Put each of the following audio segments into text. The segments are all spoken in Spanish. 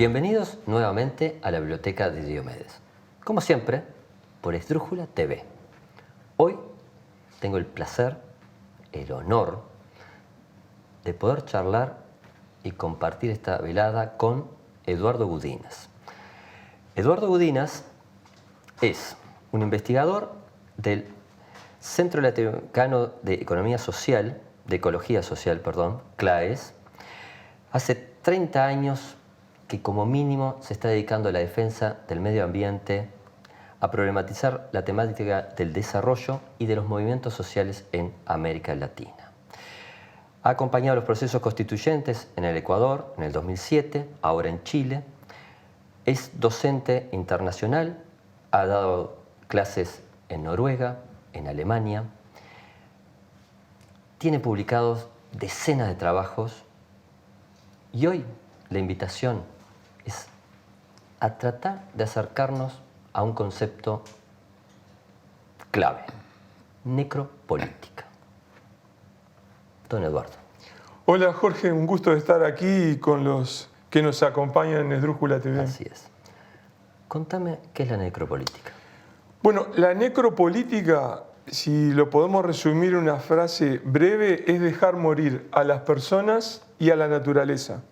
Bienvenidos nuevamente a la Biblioteca de Diomedes. Como siempre, por Esdrújula TV. Hoy tengo el placer, el honor de poder charlar y compartir esta velada con Eduardo Gudinas. Eduardo Gudinas es un investigador del Centro Latinoamericano de Economía Social, de Ecología Social, CLAES. Hace 30 años que como mínimo se está dedicando a la defensa del medio ambiente, a problematizar la temática del desarrollo y de los movimientos sociales en América Latina. Ha acompañado los procesos constituyentes en el Ecuador en el 2007, ahora en Chile. Es docente internacional, ha dado clases en Noruega, en Alemania. Tiene publicados decenas de trabajos y hoy la invitación es a tratar de acercarnos a un concepto clave: necropolítica. Don Eduardo. Hola Jorge, un gusto de estar aquí con los que nos acompañan en Esdrújula TV. Así es. Contame, ¿qué es la necropolítica? Bueno, la necropolítica, si lo podemos resumir en una frase breve, es dejar morir a las personas y a la naturaleza.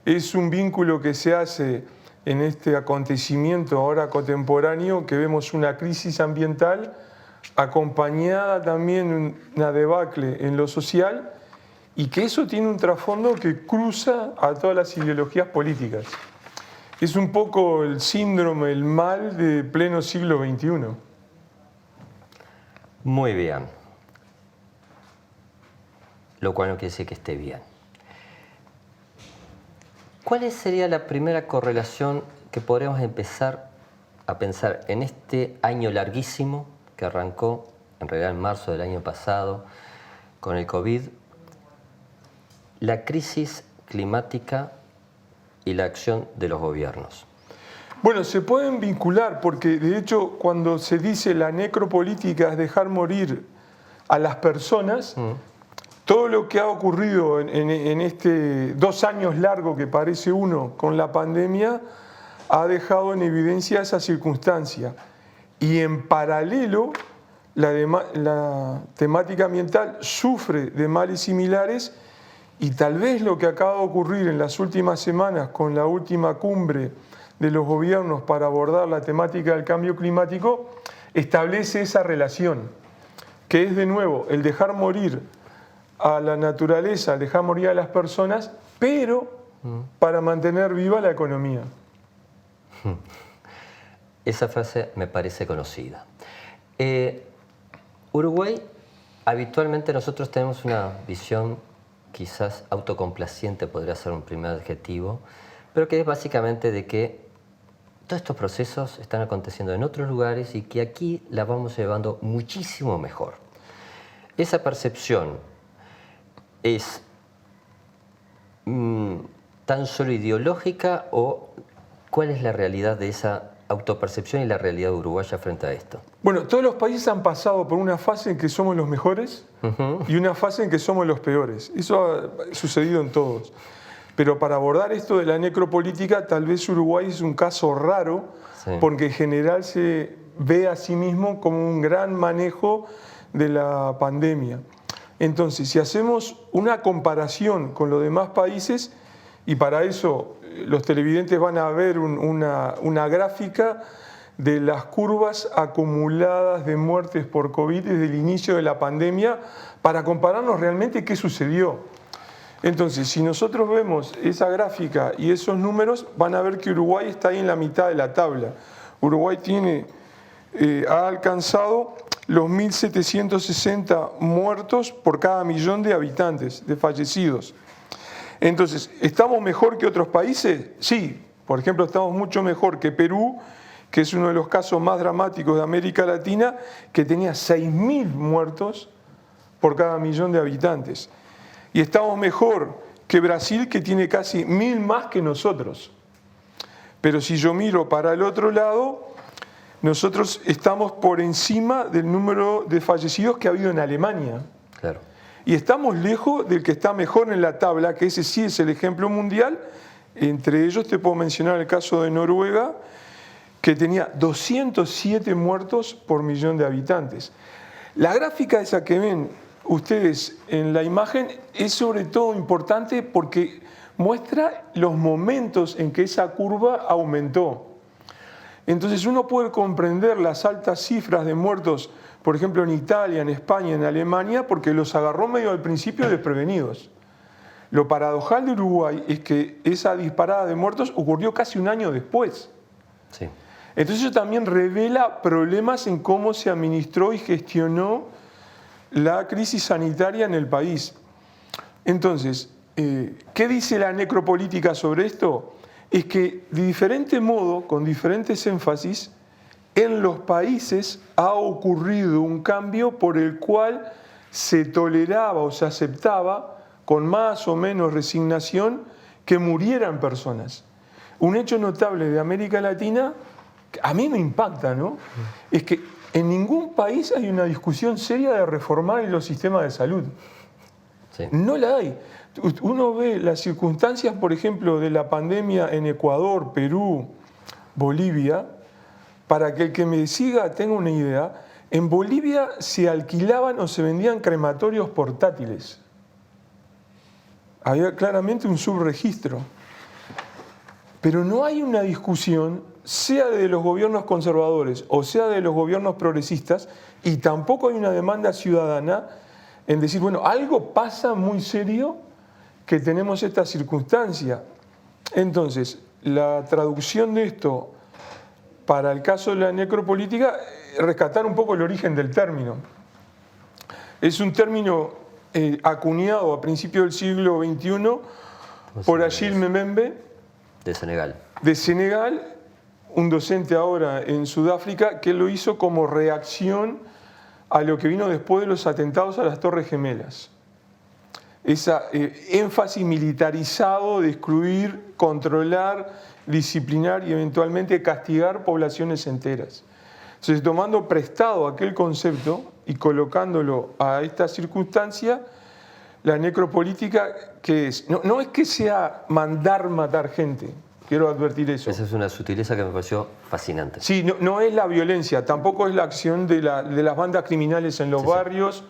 Es un vínculo que se hace en este acontecimiento ahora contemporáneo, que vemos una crisis ambiental acompañada también de una debacle en lo social, y que eso tiene un trasfondo que cruza a todas las ideologías políticas. Es un poco el síndrome, el mal de pleno siglo XXI. Muy bien. Lo cual no quiere decir que esté bien. ¿Cuál sería la primera correlación que podríamos empezar a pensar en este año larguísimo que arrancó en realidad en marzo del año pasado con el COVID? La crisis climática y la acción de los gobiernos. Bueno, se pueden vincular porque de hecho cuando se dice la necropolítica es dejar morir a las personas, todo lo que ha ocurrido en este 2 años largo que parece uno con la pandemia ha dejado en evidencia esa circunstancia. Y en paralelo la temática ambiental sufre de males similares. Y tal vez lo que acaba de ocurrir en las últimas semanas con la última cumbre de los gobiernos para abordar la temática del cambio climático establece esa relación, que es de nuevo el dejar morir a la naturaleza, dejar morir a las personas, pero para mantener viva la economía. Esa frase me parece conocida. Uruguay, habitualmente nosotros tenemos una visión quizás autocomplaciente, podría ser un primer adjetivo, pero que es básicamente de que todos estos procesos están aconteciendo en otros lugares y que aquí la vamos llevando muchísimo mejor. ¿Esa percepción es tan solo ideológica o cuál es la realidad de esa autopercepción y la realidad uruguaya frente a esto? Bueno, todos los países han pasado por una fase en que somos los mejores y una fase en que somos los peores. Eso ha sucedido en todos. Pero para abordar esto de la necropolítica, tal vez Uruguay es un caso raro, sí, porque en general se ve a sí mismo como un gran manejo de la pandemia. Entonces, si hacemos una comparación con los demás países, y para eso los televidentes van a ver una gráfica de las curvas acumuladas de muertes por COVID desde el inicio de la pandemia para compararnos realmente qué sucedió. Entonces, si nosotros vemos esa gráfica y esos números, van a ver que Uruguay está ahí en la mitad de la tabla. Uruguay ha alcanzado los 1.760 muertos por cada millón de habitantes, de fallecidos. Entonces, ¿estamos mejor que otros países? Sí. Por ejemplo, estamos mucho mejor que Perú, que es uno de los casos más dramáticos de América Latina, que tenía 6.000 muertos por cada millón de habitantes. Y estamos mejor que Brasil, que tiene casi 1.000 más que nosotros. Pero si yo miro para el otro lado, nosotros estamos por encima del número de fallecidos que ha habido en Alemania. Claro. Y estamos lejos del que está mejor en la tabla, que ese sí es el ejemplo mundial, Entre ellos te puedo mencionar el caso de Noruega, que tenía 207 muertos por millón de habitantes. La gráfica esa que ven ustedes en la imagen es sobre todo importante porque muestra los momentos en que esa curva aumentó. Entonces uno puede comprender las altas cifras de muertos, por ejemplo en Italia, en España, en Alemania, porque los agarró medio al principio desprevenidos. Lo paradojal de Uruguay es que esa disparada de muertos ocurrió casi un año después. Sí. Entonces eso también revela problemas en cómo se administró y gestionó la crisis sanitaria en el país. Entonces, ¿qué dice la necropolítica sobre esto? Es que de diferente modo, con diferentes énfasis, en los países ha ocurrido un cambio por el cual se toleraba o se aceptaba con más o menos resignación que murieran personas. Un hecho notable de América Latina, que a mí me impacta, ¿no? Es que en ningún país hay una discusión seria de reformar los sistemas de salud. Sí. No la hay. Uno ve las circunstancias, por ejemplo, de la pandemia en Ecuador, Perú, Bolivia. Para que el que me siga tenga una idea, en Bolivia se alquilaban o se vendían crematorios portátiles. Había claramente un subregistro. Pero no hay una discusión, sea de los gobiernos conservadores o sea de los gobiernos progresistas, y tampoco hay una demanda ciudadana en decir, bueno, algo pasa muy serio que tenemos esta circunstancia. Entonces, la traducción de esto para el caso de la necropolítica, rescatar un poco el origen del término. Es un término acuñado a principios del siglo XXI por Achille Mbembe, de Senegal. De Senegal, un docente ahora en Sudáfrica, que lo hizo como reacción a lo que vino después de los atentados a las Torres Gemelas. Ese énfasis militarizado de excluir, controlar, disciplinar y eventualmente castigar poblaciones enteras. Entonces, tomando prestado aquel concepto y colocándolo a esta circunstancia, la necropolítica, ¿qué es? No es que sea mandar matar gente, quiero advertir eso. Esa es una sutileza que me pareció fascinante. Sí, no es la violencia, tampoco es la acción de las bandas criminales en los barrios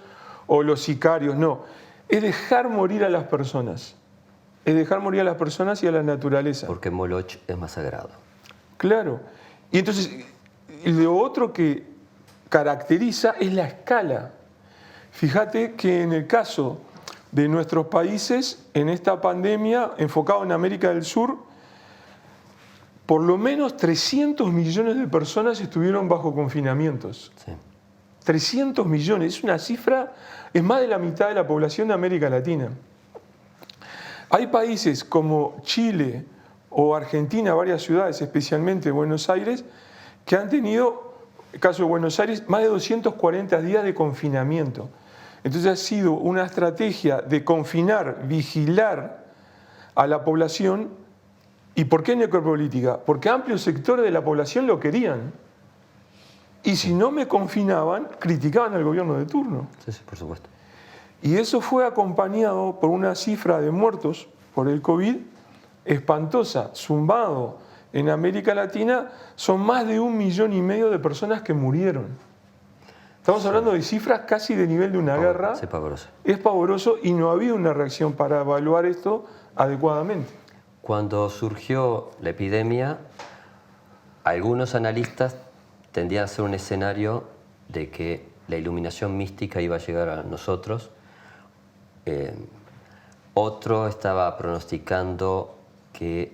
o los sicarios, no. Es dejar morir a las personas. Es dejar morir a las personas y a la naturaleza. Porque Moloch es más sagrado. Claro. Y entonces, lo otro que caracteriza es la escala. Fíjate que en el caso de nuestros países, en esta pandemia, enfocado en América del Sur, por lo menos 300 millones de personas estuvieron bajo confinamientos. Sí. 300 millones, es una cifra, es más de la mitad de la población de América Latina. Hay países como Chile o Argentina, varias ciudades, especialmente Buenos Aires, que han tenido, el caso de Buenos Aires, más de 240 días de confinamiento. Entonces ha sido una estrategia de confinar, vigilar a la población. ¿Y por qué necropolítica? Porque amplios sectores de la población lo querían. Y si no me confinaban, criticaban al gobierno de turno. Sí, por supuesto. Y eso fue acompañado por una cifra de muertos por el COVID espantosa, zumbado. En América Latina son más de 1,5 millones de personas que murieron. Estamos hablando de cifras casi de nivel de una guerra. Es pavoroso. Es pavoroso y no ha habido una reacción para evaluar esto adecuadamente. Cuando surgió la epidemia, algunos analistas tendían a hacer un escenario de que la iluminación mística iba a llegar a nosotros. Otro estaba pronosticando que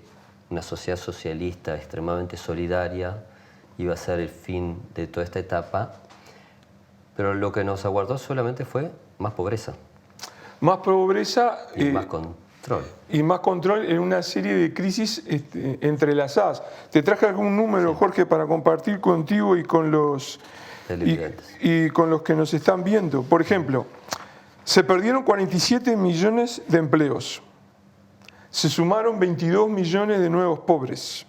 una sociedad socialista extremadamente solidaria iba a ser el fin de toda esta etapa, pero lo que nos aguardó solamente fue más pobreza. Más pobreza y más control. Y más control en una serie de crisis entrelazadas. Te traje algún número, Jorge, para compartir contigo y con los que nos están viendo. Por ejemplo, se perdieron 47 millones de empleos. Se sumaron 22 millones de nuevos pobres.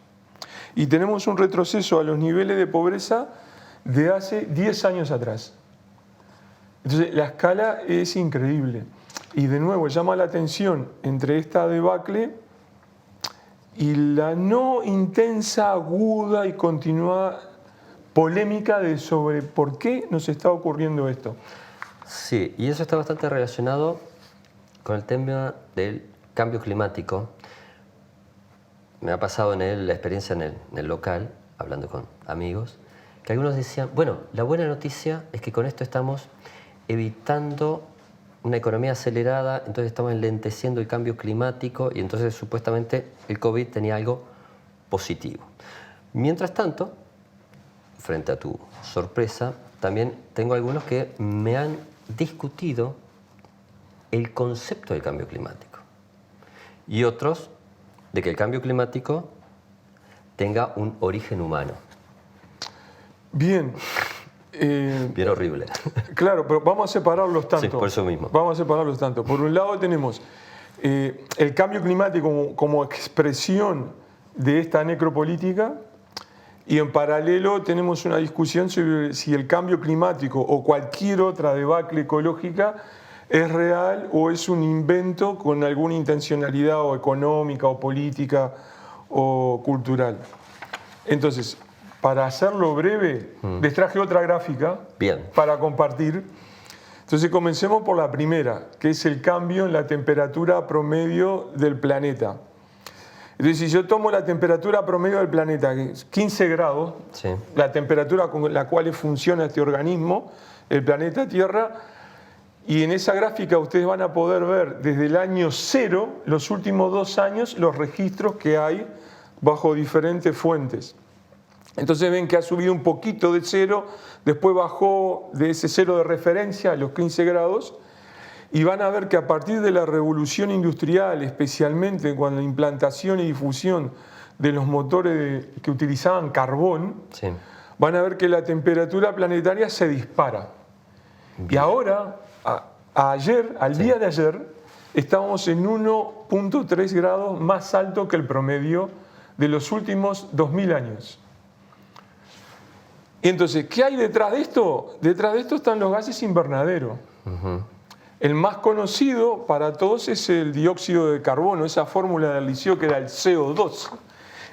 Y tenemos un retroceso a los niveles de pobreza de hace 10 años atrás. Entonces, la escala es increíble. Y de nuevo, llama la atención entre esta debacle y la no intensa, aguda y continuada polémica sobre por qué nos está ocurriendo esto. Sí, y eso está bastante relacionado con el tema del cambio climático. Me ha pasado la experiencia en el local, hablando con amigos, que algunos decían, bueno, la buena noticia es que con esto estamos evitando una economía acelerada, entonces estamos enlenteciendo el cambio climático y entonces supuestamente el COVID tenía algo positivo. Mientras tanto, frente a tu sorpresa, también tengo algunos que me han discutido el concepto del cambio climático y otros de que el cambio climático tenga un origen humano. Bien. Bien horrible. Claro, pero vamos a separarlos tanto. Sí, por eso mismo. Vamos a separarlos tanto. Por un lado tenemos el cambio climático como expresión de esta necropolítica, y en paralelo tenemos una discusión sobre si el cambio climático o cualquier otra debacle ecológica es real o es un invento con alguna intencionalidad o económica o política o cultural. Entonces, para hacerlo breve, les traje otra gráfica para compartir. Entonces comencemos por la primera, que es el cambio en la temperatura promedio del planeta. Entonces, si yo tomo la temperatura promedio del planeta, que es 15 grados, sí, la temperatura con la cual funciona este organismo, el planeta Tierra, y en esa gráfica ustedes van a poder ver desde el año 0, los últimos 2 años, los registros que hay bajo diferentes fuentes. Entonces ven que ha subido un poquito de 0, después bajó de ese 0 de referencia a los 15 grados, y van a ver que a partir de la revolución industrial, especialmente con la implantación y difusión de los motores que utilizaban carbón, sí, van a ver que la temperatura planetaria se dispara. Bien. Y ahora, al día de ayer, estamos en 1.3 grados más alto que el promedio de los últimos 2000 años. Y entonces, ¿qué hay detrás de esto? Detrás de esto están los gases invernaderos. El más conocido para todos es el dióxido de carbono, esa fórmula del liceo que era el CO2.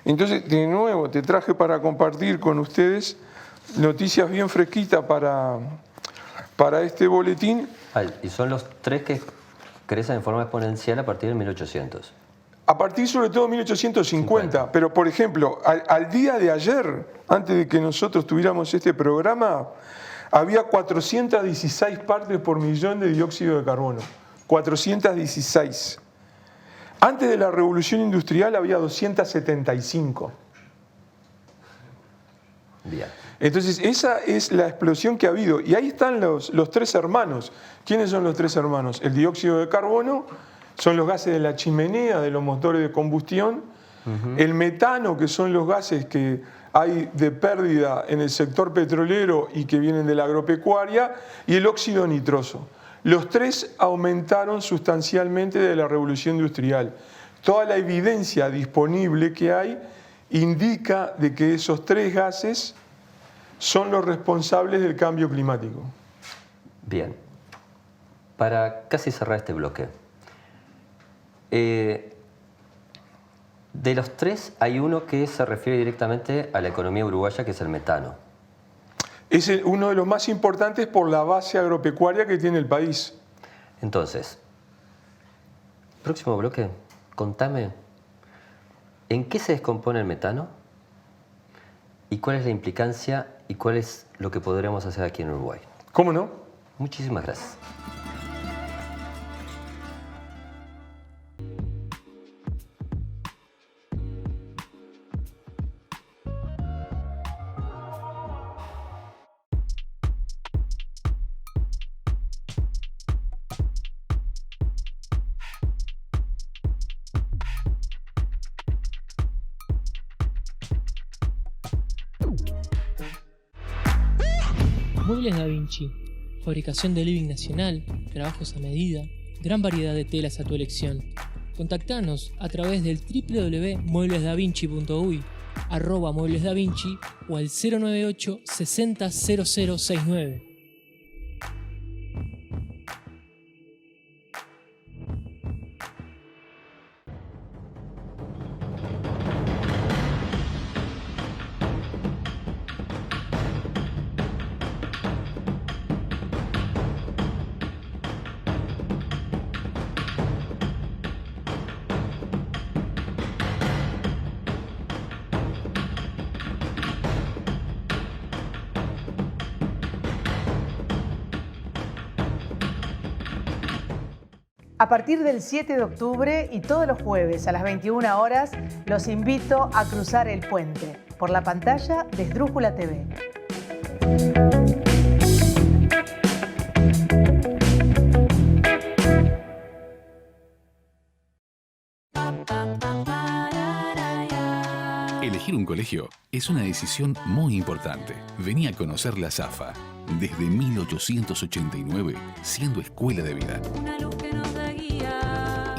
Entonces, de nuevo, te traje para compartir con ustedes noticias bien fresquitas para este boletín. Y son los 3 que crecen en forma exponencial a partir de 1800. A partir sobre todo de 1850, pero por ejemplo, al día de ayer, antes de que nosotros tuviéramos este programa, había 416 partes por millón de dióxido de carbono. 416. Antes de la revolución industrial había 275. Bien. Entonces, esa es la explosión que ha habido. Y ahí están los 3 hermanos. ¿Quiénes son los 3 hermanos? El dióxido de carbono, son los gases de la chimenea, de los motores de combustión. El metano, que son los gases que hay de pérdida en el sector petrolero y que vienen de la agropecuaria, y el óxido nitroso. Los 3 aumentaron sustancialmente de la revolución industrial. Toda la evidencia disponible que hay indica de que esos 3 gases son los responsables del cambio climático. Bien. Para casi cerrar este bloque, de los 3 hay uno que se refiere directamente a la economía uruguaya, que es el metano. Es uno de los más importantes por la base agropecuaria que tiene el país. Entonces, próximo bloque, contame, ¿en qué se descompone el metano? ¿Y cuál es la implicancia y cuál es lo que podremos hacer aquí en Uruguay? ¿Cómo no? Muchísimas gracias. Muebles Da Vinci, fabricación de living nacional, trabajos a medida, gran variedad de telas a tu elección. Contactanos a través del www.mueblesdavinci.uy, @mueblesdavinci o al 098 60 0069. A partir del 7 de octubre y todos los jueves a las 21 horas, los invito a cruzar el puente por la pantalla de Esdrújula TV. Elegir un colegio es una decisión muy importante. Vení a conocer la SAFA. Desde 1889, siendo escuela de vida.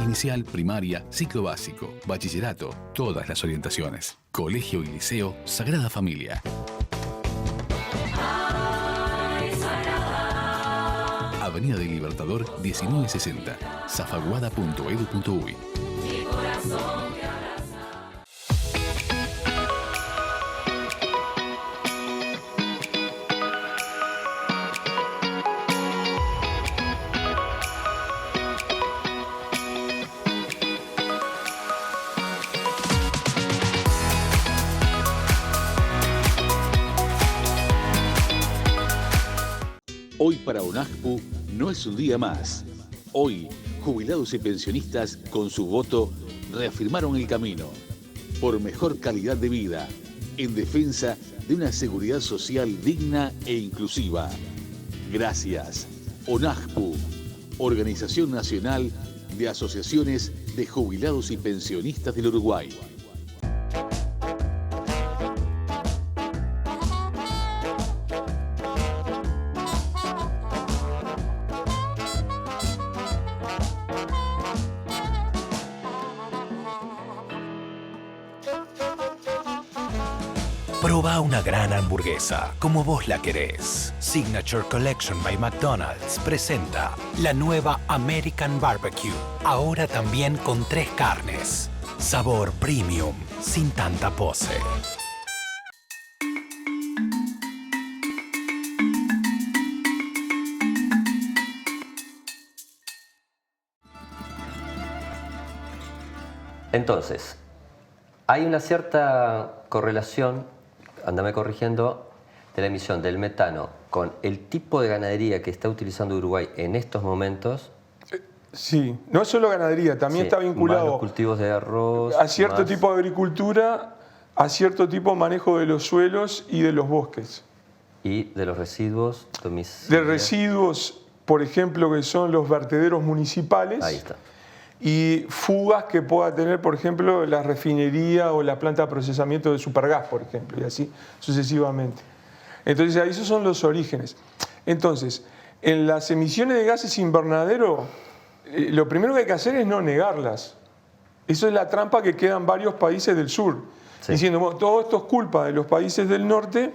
Inicial, primaria, ciclo básico, bachillerato, todas las orientaciones. Colegio y liceo Sagrada Familia. Avenida del Libertador 1960, zafaguada.edu.uy. Hoy para UNAJPU no es un día más. Hoy, jubilados y pensionistas con su voto reafirmaron el camino por mejor calidad de vida en defensa de una seguridad social digna e inclusiva. Gracias. UNAJPU, Organización Nacional de Asociaciones de Jubilados y Pensionistas del Uruguay. Proba una gran hamburguesa, como vos la querés. Signature Collection by McDonald's presenta la nueva American Barbecue. Ahora también con 3 carnes. Sabor premium, sin tanta pose. Entonces, hay una cierta correlación, andame corrigiendo, de la emisión del metano con el tipo de ganadería que está utilizando Uruguay en estos momentos. Sí, no es solo ganadería, también está vinculado más los cultivos de arroz, a cierto tipo de agricultura, a cierto tipo de manejo de los suelos y de los bosques. Y de los residuos de residuos, por ejemplo, que son los vertederos municipales. Ahí está. Y fugas que pueda tener, por ejemplo, la refinería o la planta de procesamiento de supergas, por ejemplo, y así sucesivamente. Entonces, ahí esos son los orígenes. Entonces, en las emisiones de gases invernadero, lo primero que hay que hacer es no negarlas. Eso es la trampa que quedan varios países del sur, diciendo, bueno, todo esto es culpa de los países del norte,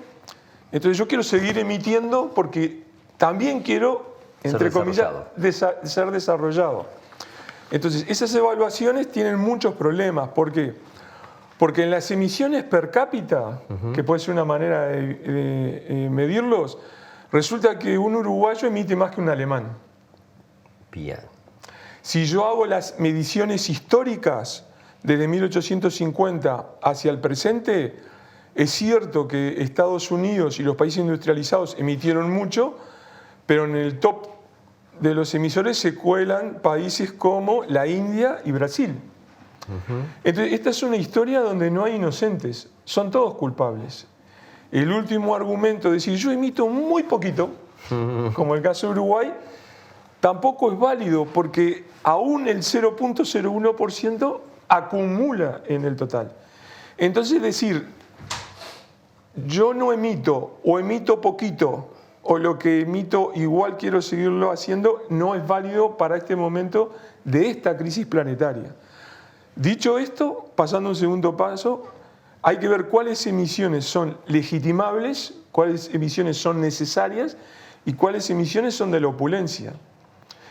entonces yo quiero seguir emitiendo porque también quiero, entre comillas, ser desarrollado. Entonces, esas evaluaciones tienen muchos problemas. ¿Por qué? Porque en las emisiones per cápita, que puede ser una manera de medirlos, resulta que un uruguayo emite más que un alemán. Bien. Si yo hago las mediciones históricas desde 1850 hacia el presente, es cierto que Estados Unidos y los países industrializados emitieron mucho, pero en el top de los emisores se cuelan países como la India y Brasil. Entonces, esta es una historia donde no hay inocentes, son todos culpables. El último argumento de decir yo emito muy poquito, como el caso de Uruguay, tampoco es válido porque aún el 0.01% acumula en el total. Entonces decir yo no emito o emito poquito o lo que emito igual quiero seguirlo haciendo, no es válido para este momento de esta crisis planetaria. Dicho esto, pasando a un segundo paso, hay que ver cuáles emisiones son legitimables, cuáles emisiones son necesarias y cuáles emisiones son de la opulencia.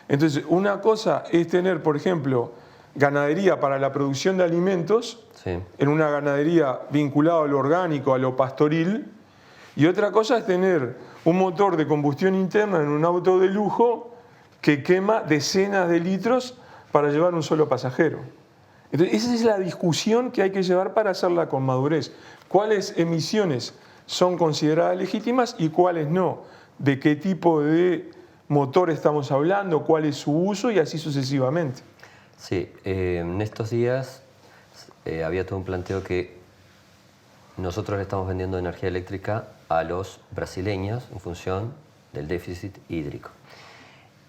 Entonces, una cosa es tener, por ejemplo, ganadería para la producción de alimentos, en una ganadería vinculada a lo orgánico, a lo pastoril, y otra cosa es tener un motor de combustión interna en un auto de lujo que quema decenas de litros para llevar un solo pasajero. Entonces, esa es la discusión que hay que llevar para hacerla con madurez. ¿Cuáles emisiones son consideradas legítimas y cuáles no? ¿De qué tipo de motor estamos hablando, cuál es su uso y así sucesivamente. Sí, en estos días había todo un planteo que nosotros le estamos vendiendo energía eléctrica a los brasileños en función del déficit hídrico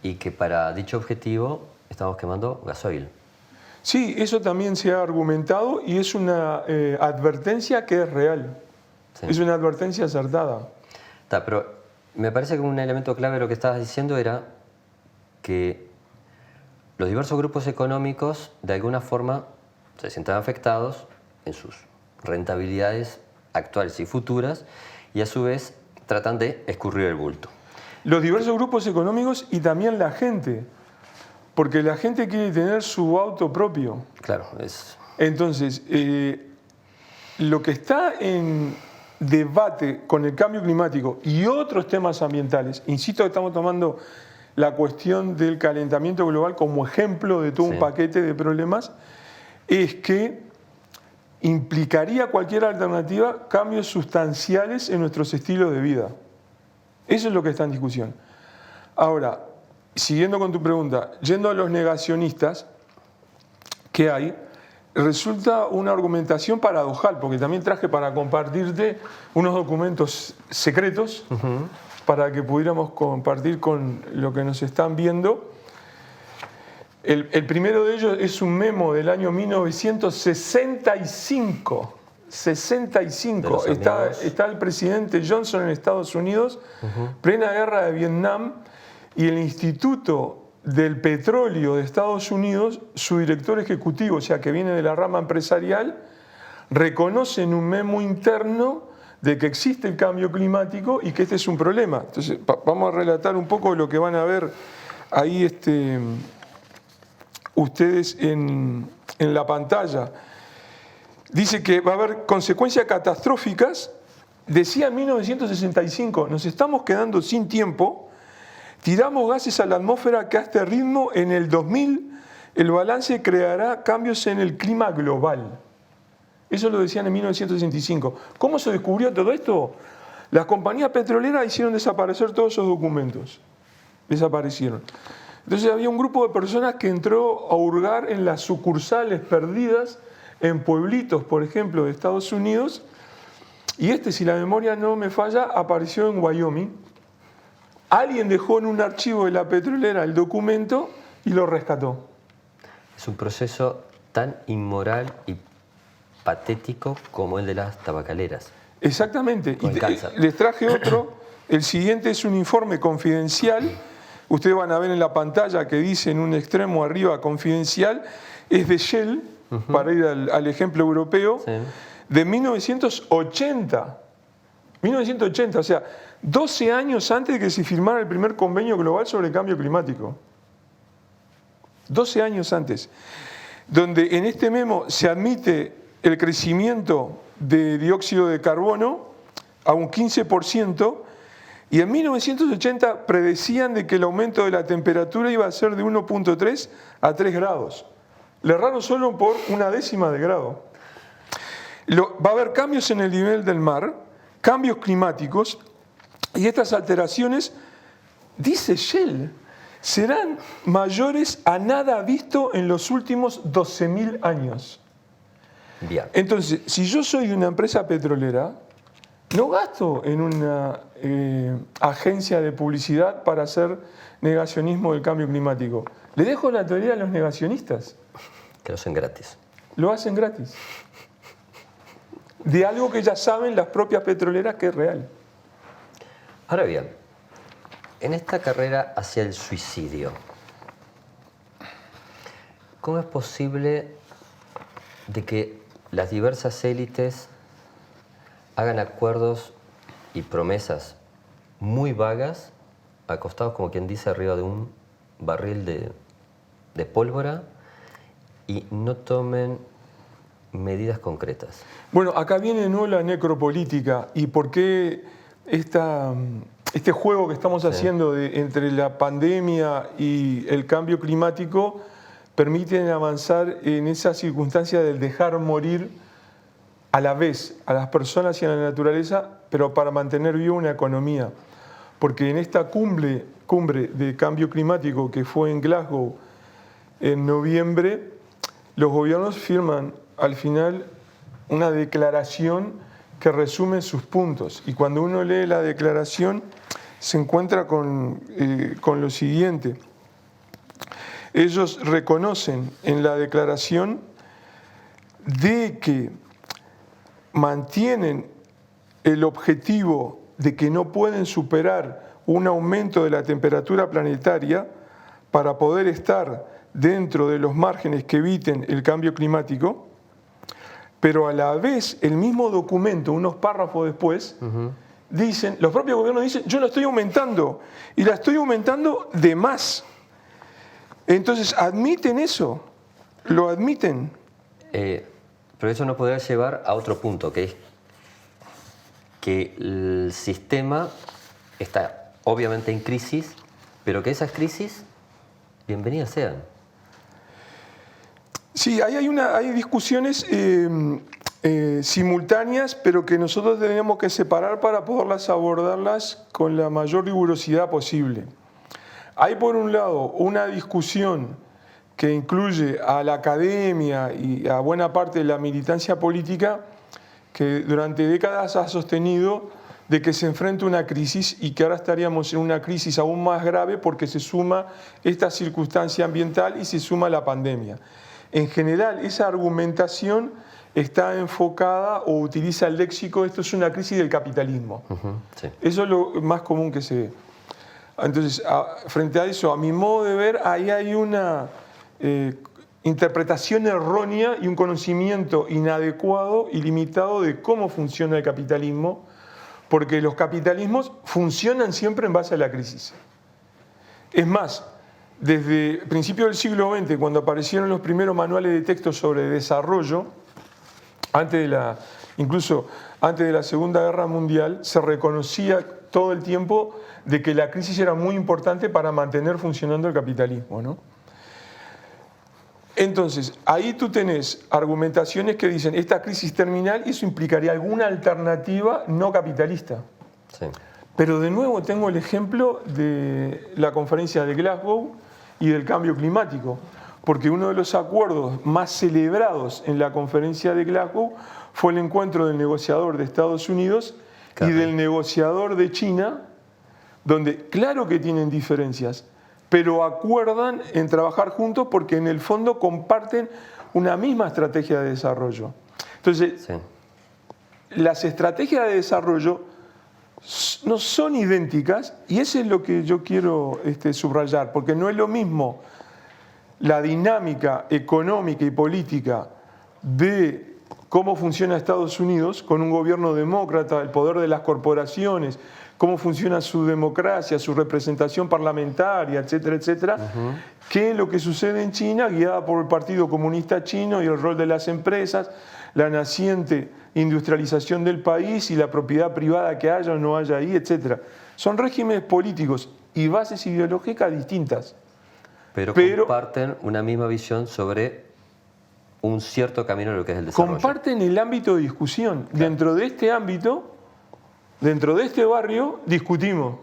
y que para dicho objetivo estamos quemando gasoil. Sí, eso también se ha argumentado y es una advertencia que es real. Sí. Es una advertencia acertada. Pero me parece que un elemento clave de lo que estabas diciendo era que los diversos grupos económicos de alguna forma se sienten afectados en sus rentabilidades actuales y futuras y a su vez tratan de escurrir el bulto. Los diversos grupos económicos y también la gente, porque la gente quiere tener su auto propio. Claro, es... Entonces, lo que está en debate con el cambio climático y otros temas ambientales, insisto que estamos tomando la cuestión del calentamiento global como ejemplo de todo un paquete de problemas, es que implicaría cualquier alternativa cambios sustanciales en nuestros estilos de vida. Eso es lo que está en discusión. Ahora, siguiendo con tu pregunta, yendo a los negacionistas que hay, resulta una argumentación paradojal, porque también traje para compartirte unos documentos secretos para que pudiéramos compartir con lo que nos están viendo. El primero de ellos es un memo del año 1965. 65. Está el presidente Johnson en Estados Unidos, plena guerra de Vietnam, y el Instituto del Petróleo de Estados Unidos, su director ejecutivo, o sea, que viene de la rama empresarial, reconoce en un memo interno de que existe el cambio climático y que este es un problema. Entonces, vamos a relatar un poco lo que van a ver ahí ustedes en la pantalla. Dice que va a haber consecuencias catastróficas. Decía en 1965, nos estamos quedando sin tiempo. Tiramos gases a la atmósfera que a este ritmo en el 2000 el balance creará cambios en el clima global. Eso lo decían en 1965. ¿Cómo se descubrió todo esto? Las compañías petroleras hicieron desaparecer todos esos documentos. Desaparecieron. Entonces había un grupo de personas que entró a hurgar en las sucursales perdidas en pueblitos, por ejemplo, de Estados Unidos. Y si la memoria no me falla, apareció en Wyoming. Alguien dejó en un archivo de la petrolera el documento y lo rescató. Es un proceso tan inmoral y patético como el de las tabacaleras. Exactamente. Y les traje otro. El siguiente es un informe confidencial. Ustedes van a ver en la pantalla que dice en un extremo arriba confidencial. Es de Shell, para ir al ejemplo europeo, de 1980. 1980, o sea, 12 años antes de que se firmara el primer convenio global sobre el cambio climático. 12 años antes. Donde en este memo se admite el crecimiento de dióxido de carbono a un 15%, y en 1980 predecían de que el aumento de la temperatura iba a ser de 1.3 a 3 grados. Le erraron solo por 1/10 de grado. Va a haber cambios en el nivel del mar, cambios climáticos, y estas alteraciones, dice Shell, serán mayores a nada visto en los últimos 12.000 años. Bien. Entonces, si yo soy de una empresa petrolera, no gasto en una agencia de publicidad para hacer negacionismo del cambio climático. Le dejo la teoría a los negacionistas. Que lo hacen gratis. Lo hacen gratis. De algo que ya saben las propias petroleras que es real. Ahora bien, en esta carrera hacia el suicidio, ¿cómo es posible de que las diversas élites hagan acuerdos y promesas muy vagas, acostados, como quien dice, arriba de un barril de pólvora y no tomen medidas concretas? Bueno, acá viene ¿no? la necropolítica y por qué este juego que estamos haciendo entre la pandemia y el cambio climático permiten avanzar en esa circunstancia del dejar morir a la vez a las personas y a la naturaleza, pero para mantener viva una economía. Porque en esta cumbre cumbre de cambio climático que fue en Glasgow en noviembre, los gobiernos firman al final una declaración que resume sus puntos. Y cuando uno lee la declaración, se encuentra con lo siguiente. Ellos reconocen en la declaración de que mantienen el objetivo de que no pueden superar un aumento de la temperatura planetaria para poder estar dentro de los márgenes que eviten el cambio climático, pero a la vez el mismo documento, unos párrafos después, dicen, los propios gobiernos dicen, yo la estoy aumentando y la estoy aumentando de más. Entonces, ¿admiten eso? ¿Lo admiten? Pero eso nos podría llevar a otro punto, que es que el sistema está obviamente en crisis, pero que esas crisis, bienvenidas sean. Sí, hay discusiones simultáneas, pero que nosotros tenemos que separar para poderlas abordarlas con la mayor rigurosidad posible. Hay por un lado una discusión que incluye a la academia y a buena parte de la militancia política que durante décadas ha sostenido de que se enfrenta una crisis y que ahora estaríamos en una crisis aún más grave porque se suma esta circunstancia ambiental y se suma la pandemia. En general, esa argumentación está enfocada o utiliza el léxico, esto es una crisis del capitalismo. Sí. Eso es lo más común que se ve. Entonces, frente a eso, a mi modo de ver, ahí hay una interpretación errónea y un conocimiento inadecuado y limitado de cómo funciona el capitalismo, porque los capitalismos funcionan siempre en base a la crisis. Es más, desde principios del siglo XX, cuando aparecieron los primeros manuales de texto sobre desarrollo, incluso antes de la Segunda Guerra Mundial, se reconocía todo el tiempo de que la crisis era muy importante para mantener funcionando el capitalismo, ¿no? Entonces, ahí tú tenés argumentaciones que dicen esta crisis terminal y eso implicaría alguna alternativa no capitalista. Sí. Pero de nuevo tengo el ejemplo de la conferencia de Glasgow y del cambio climático, porque uno de los acuerdos más celebrados en la conferencia de Glasgow fue el encuentro del negociador de Estados Unidos y del negociador de China, donde claro que tienen diferencias, pero acuerdan en trabajar juntos porque en el fondo comparten una misma estrategia de desarrollo. Entonces, sí, las estrategias de desarrollo no son idénticas y eso es lo que yo quiero subrayar, porque no es lo mismo la dinámica económica y política de cómo funciona Estados Unidos con un gobierno demócrata, el poder de las corporaciones, cómo funciona su democracia, su representación parlamentaria, etcétera, etcétera, que lo que sucede en China, guiada por el Partido Comunista Chino y el rol de las empresas, la naciente industrialización del país y la propiedad privada que haya o no haya ahí, etcétera. Son regímenes políticos y bases ideológicas distintas. Pero comparten una misma visión sobre un cierto camino de lo que es el desarrollo. Comparten el ámbito de discusión. Claro. Dentro de este ámbito, dentro de este barrio, discutimos.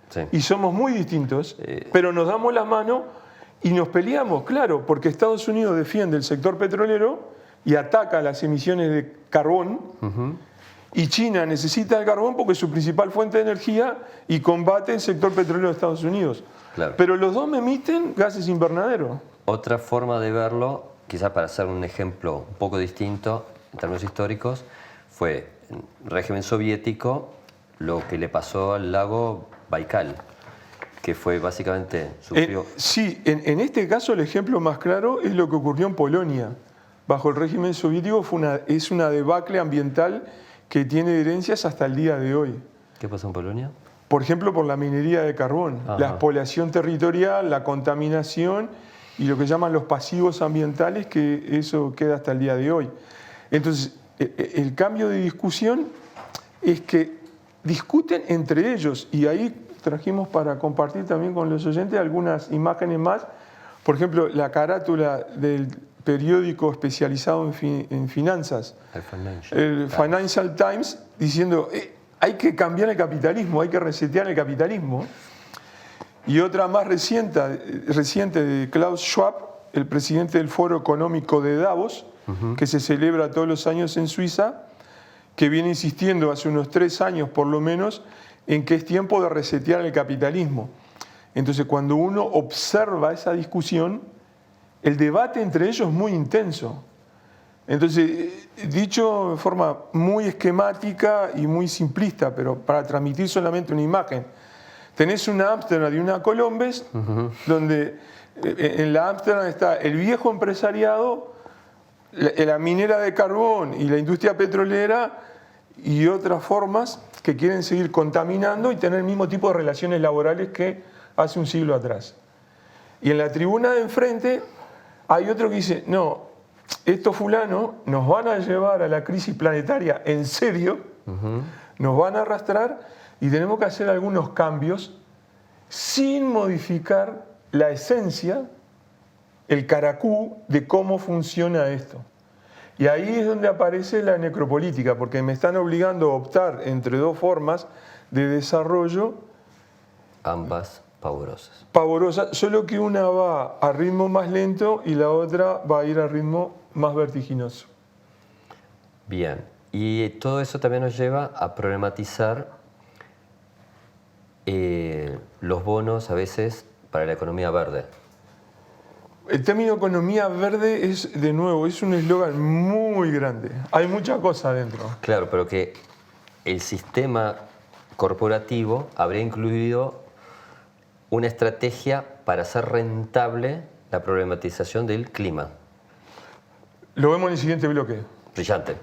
Sí. Y somos muy distintos, pero nos damos la mano y nos peleamos, claro, porque Estados Unidos defiende el sector petrolero y ataca las emisiones de carbón, y China necesita el carbón porque es su principal fuente de energía y combate el sector petrolero de Estados Unidos. Claro. Pero los dos emiten gases invernaderos. Otra forma de verlo, quizás para hacer un ejemplo un poco distinto en términos históricos, fue el régimen soviético lo que le pasó al lago Baikal, que fue básicamente... sí, en este caso el ejemplo más claro es lo que ocurrió en Polonia. Bajo el régimen soviético es una debacle ambiental que tiene herencias hasta el día de hoy. ¿Qué pasó en Polonia? Por ejemplo, por la minería de carbón, la expoliación territorial, la contaminación y lo que llaman los pasivos ambientales, que eso queda hasta el día de hoy. Entonces, el cambio de discusión es que discuten entre ellos, y ahí trajimos para compartir también con los oyentes algunas imágenes más. Por ejemplo, la carátula del periódico especializado en finanzas, el Financial Times, diciendo hay que cambiar el capitalismo, hay que resetear el capitalismo. y otra más reciente de Klaus Schwab, el presidente del Foro Económico de Davos, que se celebra todos los años en Suiza, que viene insistiendo hace unos 3 años por lo menos en que es tiempo de resetear el capitalismo. Entonces, cuando uno observa esa discusión, el debate entre ellos es muy intenso. Entonces, dicho de forma muy esquemática y muy simplista, pero para transmitir solamente una imagen, tenés una Ámsterdam y una Colombes, donde en la Ámsterdam está el viejo empresariado, la minera de carbón y la industria petrolera y otras formas que quieren seguir contaminando y tener el mismo tipo de relaciones laborales que hace un siglo atrás. Y en la tribuna de enfrente hay otro que dice, no, estos fulanos nos van a llevar a la crisis planetaria en serio, nos van a arrastrar y tenemos que hacer algunos cambios sin modificar la esencia, el caracú de cómo funciona esto. Y ahí es donde aparece la necropolítica, porque me están obligando a optar entre 2 formas de desarrollo. Ambas pavorosas. Pavorosas, solo que una va a ritmo más lento y la otra va a ir a ritmo más vertiginoso. Bien, y todo eso también nos lleva a problematizar los bonos a veces para la economía verde. El término economía verde es, de nuevo, es un eslogan muy grande. Hay mucha cosa adentro. Claro, pero que el sistema corporativo habría incluido una estrategia para hacer rentable la problematización del clima. Lo vemos en el siguiente bloque. Brillante.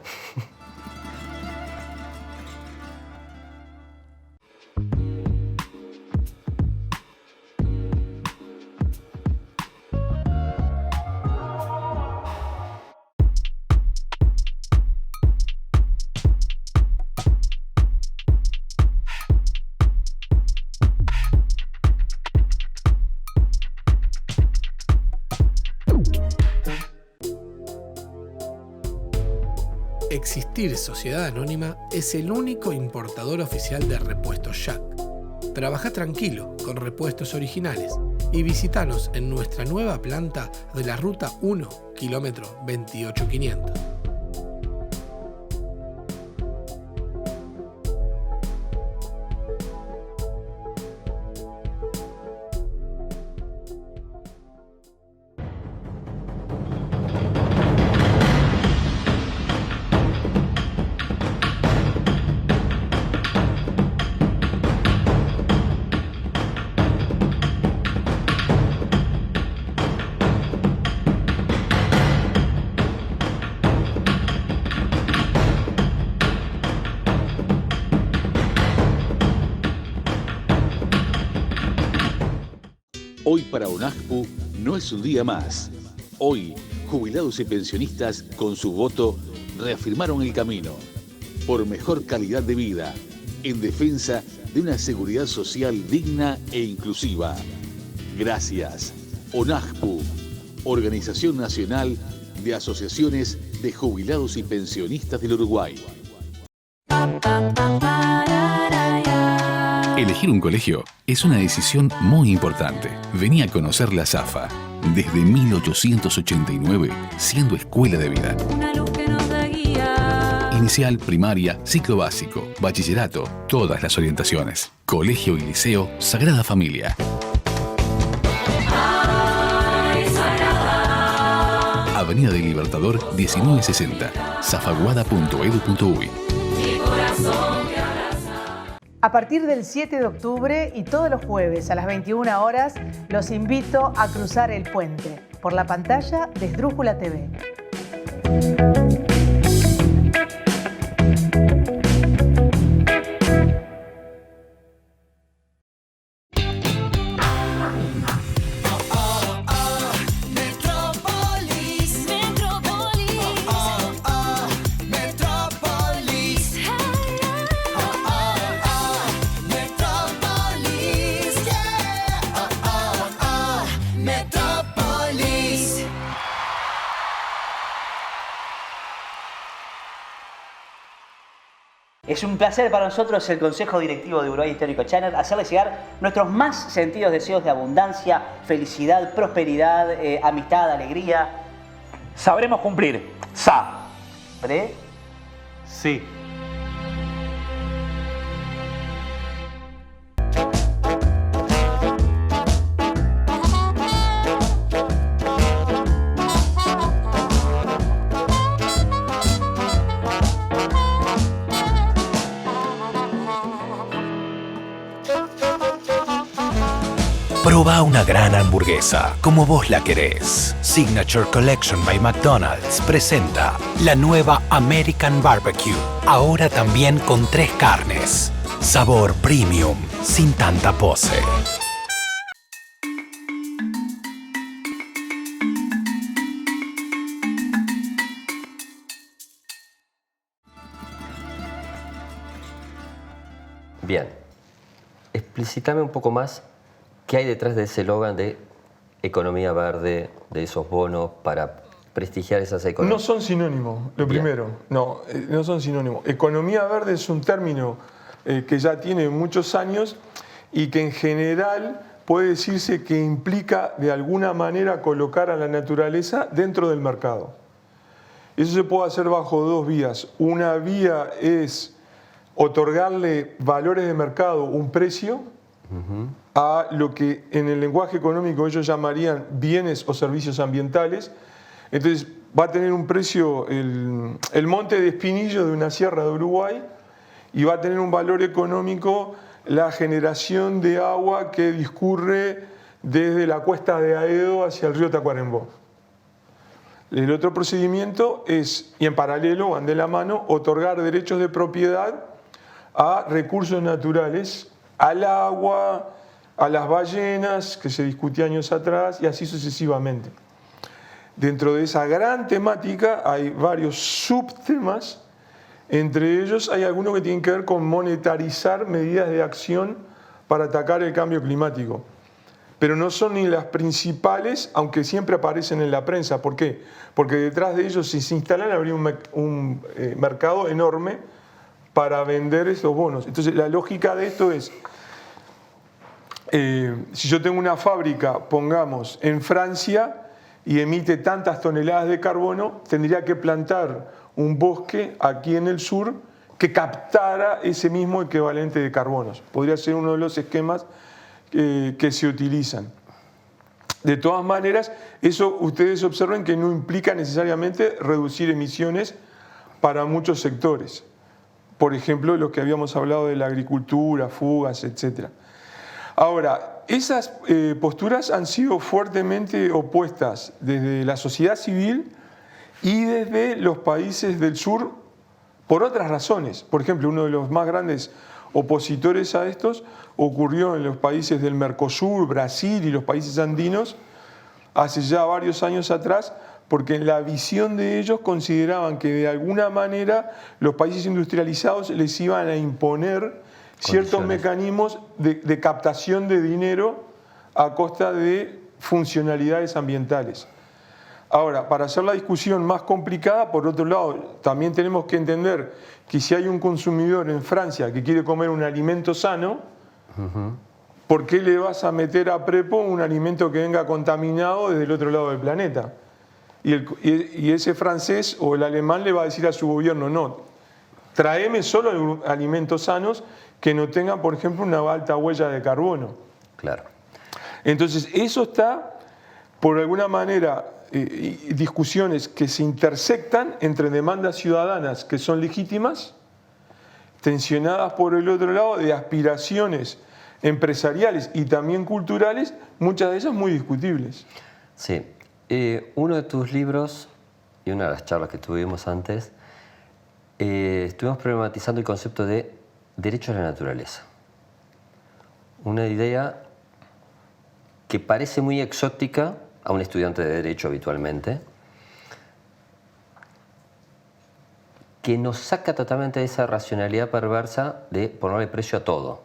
Existir Sociedad Anónima es el único importador oficial de repuestos Jack. Trabaja tranquilo con repuestos originales y visítanos en nuestra nueva planta de la Ruta 1, kilómetro 28500. Hoy para UNASPU no es un día más. Hoy, jubilados y pensionistas con su voto reafirmaron el camino por mejor calidad de vida en defensa de una seguridad social digna e inclusiva. Gracias. UNASPU, Organización Nacional de Asociaciones de Jubilados y Pensionistas del Uruguay. Elegir un colegio es una decisión muy importante. Vení a conocer la SAFA. Desde 1889, siendo escuela de vida. Una luz que nos da guía. Inicial, primaria, ciclo básico, bachillerato, todas las orientaciones. Colegio y liceo Sagrada Familia. Ay, Sagrada. Avenida del Libertador 1960, zafaguada.edu.uy. Mi corazón te abraza. A partir del 7 de octubre y todos los jueves a las 21 horas, los invito a cruzar el puente por la pantalla de Esdrújula TV. Es un placer para nosotros, el Consejo Directivo de Uruguay Histórico Channel, hacerles llegar nuestros más sentidos deseos de abundancia, felicidad, prosperidad, amistad, alegría. Sabremos cumplir. Sí. Proba una gran hamburguesa, como vos la querés. Signature Collection by McDonald's presenta la nueva American Barbecue, ahora también con 3 carnes. Sabor premium, sin tanta pose. Bien, explícitame un poco más qué hay detrás de ese eslogan de economía verde, de esos bonos para prestigiar esas economías. No son sinónimos, lo primero. No son sinónimos. Economía verde es un término que ya tiene muchos años y que en general puede decirse que implica de alguna manera colocar a la naturaleza dentro del mercado. Eso se puede hacer bajo 2 vías. Una vía es otorgarle valores de mercado, un precio, a lo que en el lenguaje económico ellos llamarían bienes o servicios ambientales. Entonces va a tener un precio el monte de Espinillo de una sierra de Uruguay y va a tener un valor económico la generación de agua que discurre desde la cuesta de Aedo hacia el río Tacuarembó. El otro procedimiento es, y en paralelo van de la mano, otorgar derechos de propiedad a recursos naturales, al agua, a las ballenas, que se discutía años atrás, y así sucesivamente. Dentro de esa gran temática hay varios subtemas, entre ellos hay algunos que tienen que ver con monetarizar medidas de acción para atacar el cambio climático. Pero no son ni las principales, aunque siempre aparecen en la prensa. ¿Por qué? Porque detrás de ellos, si se instalan, habría un mercado enorme para vender esos bonos. Entonces, la lógica de esto es, si yo tengo una fábrica, pongamos, en Francia, y emite tantas toneladas de carbono, tendría que plantar un bosque aquí en el sur que captara ese mismo equivalente de carbonos. Podría ser uno de los esquemas que se utilizan. De todas maneras, eso ustedes observen que no implica necesariamente reducir emisiones para muchos sectores. Por ejemplo, los que habíamos hablado de la agricultura, fugas, etc. Ahora, esas posturas han sido fuertemente opuestas desde la sociedad civil y desde los países del sur por otras razones. Por ejemplo, uno de los más grandes opositores a estos ocurrió en los países del Mercosur, Brasil y los países andinos hace ya varios años atrás, porque en la visión de ellos consideraban que de alguna manera los países industrializados les iban a imponer ciertos mecanismos de captación de dinero a costa de funcionalidades ambientales. Ahora, para hacer la discusión más complicada, por otro lado, también tenemos que entender que si hay un consumidor en Francia que quiere comer un alimento sano, ¿por qué le vas a meter a prepo un alimento que venga contaminado desde el otro lado del planeta? Y ese francés o el alemán le va a decir a su gobierno, no, tráeme solo alimentos sanos que no tengan, por ejemplo, una alta huella de carbono. Claro. Entonces, eso está, por alguna manera, discusiones que se intersectan entre demandas ciudadanas que son legítimas, tensionadas por el otro lado de aspiraciones empresariales y también culturales, muchas de ellas muy discutibles. Sí. Uno de tus libros y una de las charlas que tuvimos antes, estuvimos problematizando el concepto de derecho a la naturaleza. Una idea que parece muy exótica a un estudiante de derecho habitualmente, que nos saca totalmente de esa racionalidad perversa de ponerle precio a todo.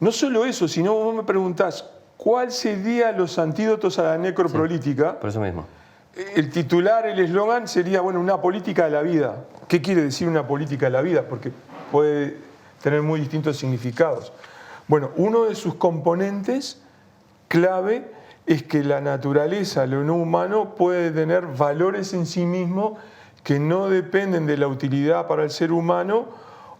No solo eso, sino vos me preguntás, ¿cuál serían los antídotos a la necropolítica? Sí, por eso mismo. El titular, el eslogan sería, bueno, una política de la vida. ¿Qué quiere decir una política de la vida? Porque puede tener muy distintos significados. Bueno, uno de sus componentes clave es que la naturaleza, lo no humano, puede tener valores en sí mismo que no dependen de la utilidad para el ser humano,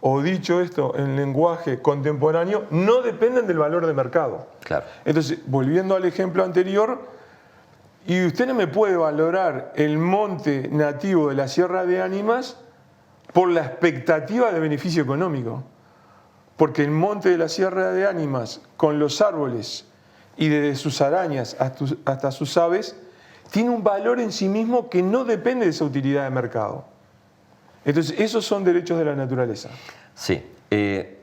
o dicho esto en lenguaje contemporáneo, no dependen del valor de mercado. Claro. Entonces, volviendo al ejemplo anterior, y usted no me puede valorar el monte nativo de la Sierra de Ánimas por la expectativa de beneficio económico. Porque el monte de la Sierra de Ánimas, con los árboles y desde sus arañas hasta sus aves, tiene un valor en sí mismo que no depende de esa utilidad de mercado. Entonces, esos son derechos de la naturaleza. Sí, que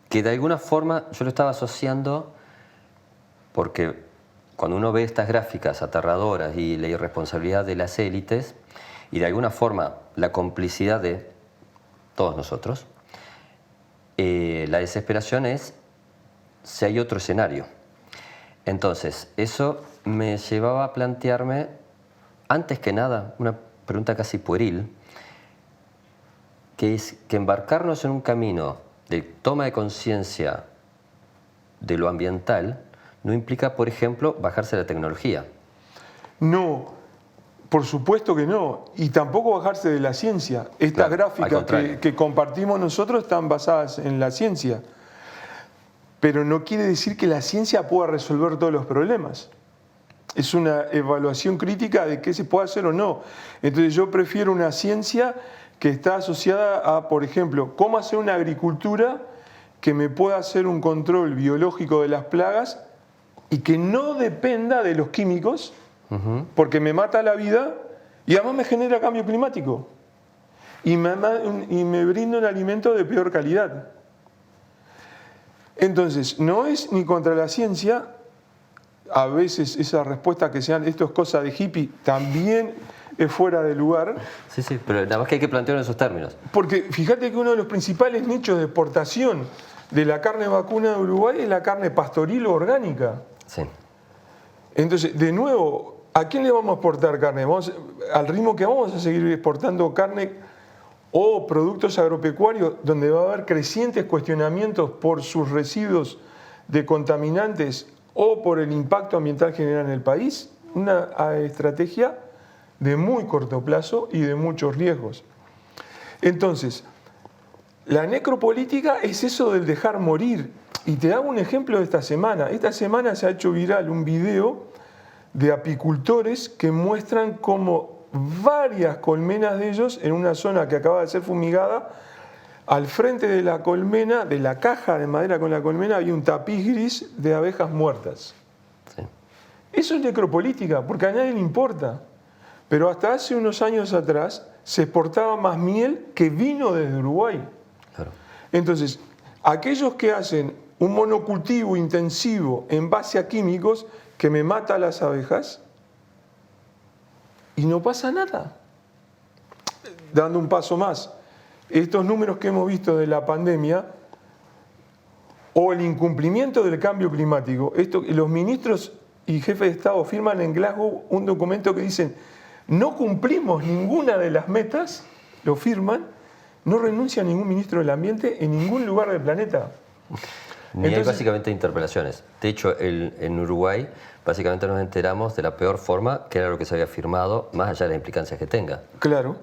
de alguna forma yo lo estaba asociando porque cuando uno ve estas gráficas aterradoras y la irresponsabilidad de las élites y de alguna forma la complicidad de todos nosotros, la desesperación es si hay otro escenario. Entonces, eso me llevaba a plantearme, antes que nada, una pregunta casi pueril, que es que embarcarnos en un camino de toma de conciencia de lo ambiental no implica, por ejemplo, bajarse la tecnología. No, por supuesto que no. Y tampoco bajarse de la ciencia. Estas gráficas que compartimos nosotros están basadas en la ciencia. Pero no quiere decir que la ciencia pueda resolver todos los problemas. Es una evaluación crítica de qué se puede hacer o no. Entonces yo prefiero una ciencia que está asociada a, por ejemplo, cómo hacer una agricultura que me pueda hacer un control biológico de las plagas y que no dependa de los químicos, porque me mata la vida y además me genera cambio climático y me brinda un alimento de peor calidad. Entonces, no es ni contra la ciencia. A veces esa respuesta que sean esto es cosa de hippie también es fuera de lugar. Sí, sí, pero nada más que hay que plantearlo en esos términos. Porque fíjate que uno de los principales nichos de exportación de la carne vacuna de Uruguay es la carne pastoril o orgánica. Sí. Entonces, de nuevo, ¿a quién le vamos a exportar carne? Al ritmo que vamos a seguir exportando carne o productos agropecuarios donde va a haber crecientes cuestionamientos por sus residuos de contaminantes o por el impacto ambiental general en el país. Una estrategia de muy corto plazo y de muchos riesgos. Entonces, la necropolítica es eso del dejar morir. Y te hago un ejemplo de esta semana. Esta semana se ha hecho viral un video de apicultores que muestran cómo varias colmenas de ellos, en una zona que acaba de ser fumigada, al frente de la colmena, de la caja de madera con la colmena, había un tapiz gris de abejas muertas. Sí. Eso es necropolítica, porque a nadie le importa. Pero hasta hace unos años atrás se exportaba más miel que vino desde Uruguay. Claro. Entonces, aquellos que hacen un monocultivo intensivo en base a químicos que me mata a las abejas y no pasa nada. Dando un paso más, estos números que hemos visto de la pandemia o el incumplimiento del cambio climático, los ministros y jefes de Estado firman en Glasgow un documento que dicen no cumplimos ninguna de las metas, lo firman, no renuncia ningún ministro del ambiente en ningún lugar del planeta. Ni hay básicamente interpelaciones. De hecho, en Uruguay básicamente nos enteramos de la peor forma, que era lo que se había firmado, más allá de las implicancias que tenga. Claro,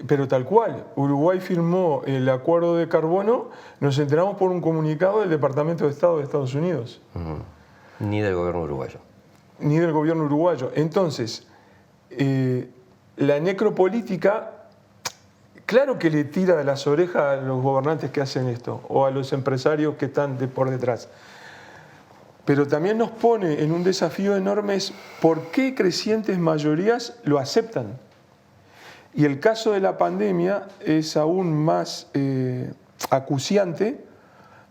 pero tal cual. Uruguay firmó el acuerdo de carbono, nos enteramos por un comunicado del Departamento de Estado de Estados Unidos. Ni del gobierno uruguayo. Ni del gobierno uruguayo. Entonces, la necropolítica, claro que le tira de las orejas a los gobernantes que hacen esto, o a los empresarios que están por detrás. Pero también nos pone en un desafío enorme por qué crecientes mayorías lo aceptan. Y el caso de la pandemia es aún más acuciante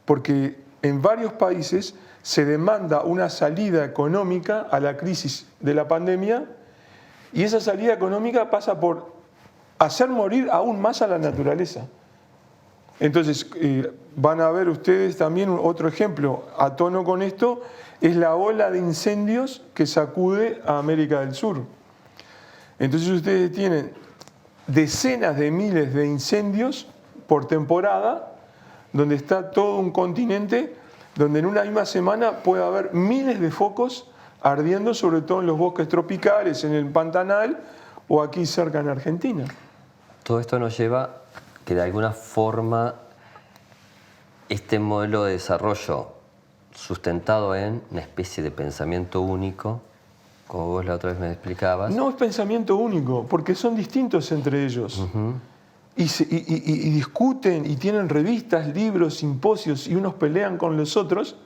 porque en varios países se demanda una salida económica a la crisis de la pandemia y esa salida económica pasa por hacer morir aún más a la naturaleza. Entonces, van a ver ustedes también otro ejemplo a tono con esto, es la ola de incendios que sacude a América del Sur. Entonces ustedes tienen decenas de miles de incendios por temporada, donde está todo un continente, donde en una misma semana puede haber miles de focos ardiendo, sobre todo en los bosques tropicales, en el Pantanal o aquí cerca en Argentina. Todo esto nos lleva que de alguna forma este modelo de desarrollo sustentado en una especie de pensamiento único, como vos la otra vez me explicabas. No es pensamiento único, porque son distintos entre ellos. Y discuten y tienen revistas, libros, simposios y unos pelean con los otros,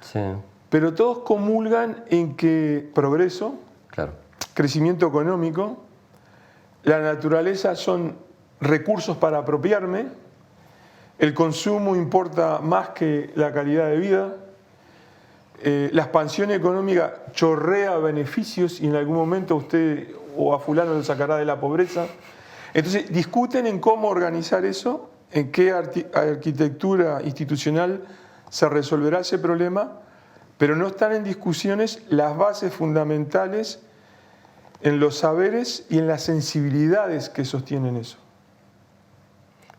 Sí, pero todos comulgan en que progreso, claro. crecimiento económico, la naturaleza son recursos para apropiarme, el consumo importa más que la calidad de vida, la expansión económica chorrea beneficios y en algún momento usted o a fulano lo sacará de la pobreza. Entonces discuten en cómo organizar eso, en qué arquitectura institucional se resolverá ese problema, pero no están en discusiones las bases fundamentales en los saberes y en las sensibilidades que sostienen eso.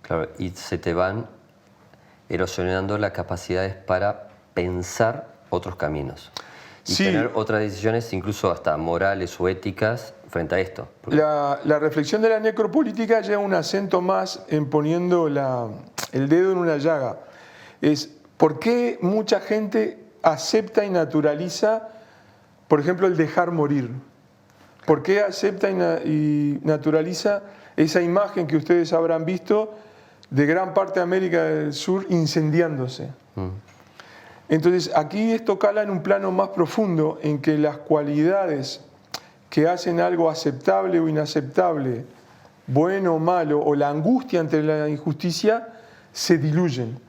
Claro, y se te van erosionando las capacidades para pensar otros caminos y Sí. tener otras decisiones, incluso hasta morales o éticas, frente a esto. La reflexión de la necropolítica lleva un acento más en poniendo el dedo en una llaga. Es por qué mucha gente acepta y naturaliza, por ejemplo, el dejar morir. ¿Por qué acepta y naturaliza esa imagen que ustedes habrán visto de gran parte de América del Sur incendiándose? Entonces, aquí esto cala en un plano más profundo en que las cualidades que hacen algo aceptable o inaceptable, bueno o malo, o la angustia ante la injusticia, se diluyen.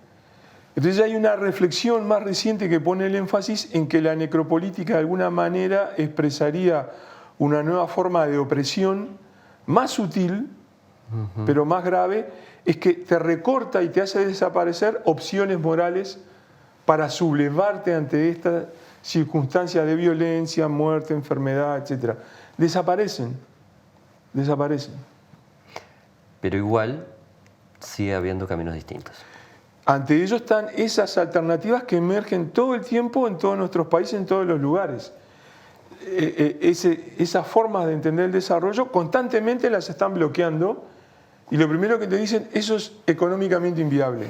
Entonces hay una reflexión más reciente que pone el énfasis en que la necropolítica de alguna manera expresaría una nueva forma de opresión más sutil, pero más grave, es que te recorta y te hace desaparecer opciones morales para sublevarte ante esta circunstancia de violencia, muerte, enfermedad, etc. Desaparecen. Pero igual sigue habiendo caminos distintos. Ante ellos están esas alternativas que emergen todo el tiempo en todos nuestros países, en todos los lugares. Esas formas de entender el desarrollo constantemente las están bloqueando y lo primero que te dicen, eso es económicamente inviable.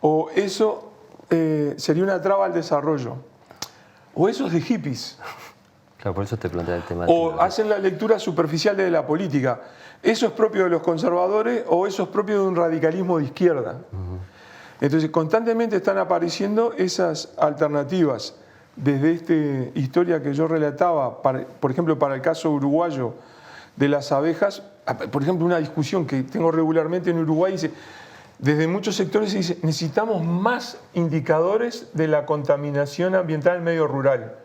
O eso sería una traba al desarrollo. O eso es de hippies. Claro, por eso te plantea el tema. O hacen la lectura superficial de la política. Eso es propio de los conservadores o eso es propio de un radicalismo de izquierda. Entonces, constantemente están apareciendo esas alternativas. Desde esta historia que yo relataba, por ejemplo, para el caso uruguayo de las abejas, por ejemplo, una discusión que tengo regularmente en Uruguay, dice, desde muchos sectores se dice, necesitamos más indicadores de la contaminación ambiental en el medio rural.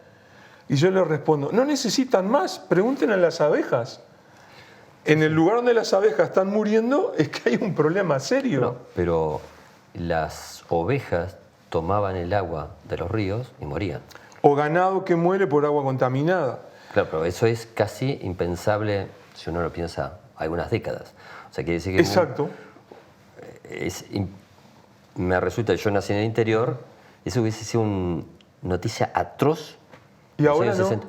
Y yo les respondo, no necesitan más, pregunten a las abejas. En el lugar donde las abejas están muriendo es que hay un problema serio. No, pero las ovejas tomaban el agua de los ríos y morían. O ganado que muere por agua contaminada. Claro, pero eso es casi impensable si uno lo piensa algunas décadas. O sea, quiere decir que... Exacto. Me resulta, yo nací en el interior, eso hubiese sido una noticia atroz. Y ahora no. 60.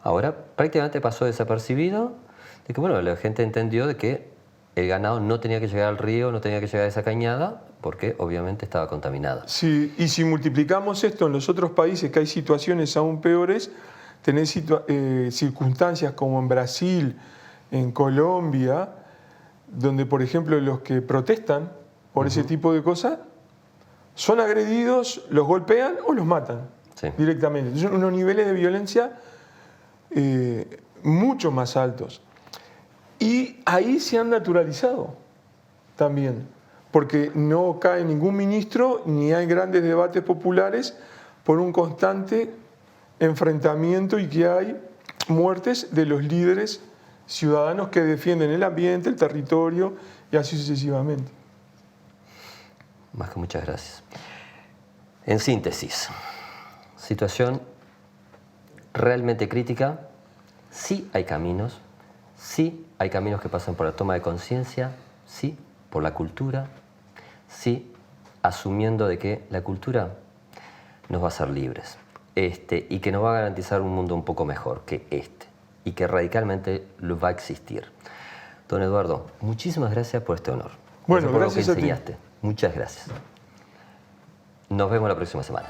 Ahora prácticamente pasó desapercibido, de que bueno, la gente entendió de que el ganado no tenía que llegar al río, no tenía que llegar a esa cañada, porque obviamente estaba contaminada. Sí, y si multiplicamos esto en los otros países, que hay situaciones aún peores, tenés circunstancias como en Brasil, en Colombia, donde por ejemplo los que protestan por ese tipo de cosas son agredidos, los golpean o los matan directamente. Son unos niveles de violencia mucho más altos. Y ahí se han naturalizado también, porque no cae ningún ministro ni hay grandes debates populares por un constante enfrentamiento y que hay muertes de los líderes ciudadanos que defienden el ambiente, el territorio y así sucesivamente. Más que muchas gracias. En síntesis, situación realmente crítica, sí hay caminos que pasan por la toma de conciencia, sí, por la cultura, sí, asumiendo de que la cultura nos va a hacer libres y que nos va a garantizar un mundo un poco mejor que este y que radicalmente lo va a existir. Don Eduardo, muchísimas gracias por este honor. Bueno, por lo que gracias a ti. enseñaste. Muchas gracias. Nos vemos la próxima semana.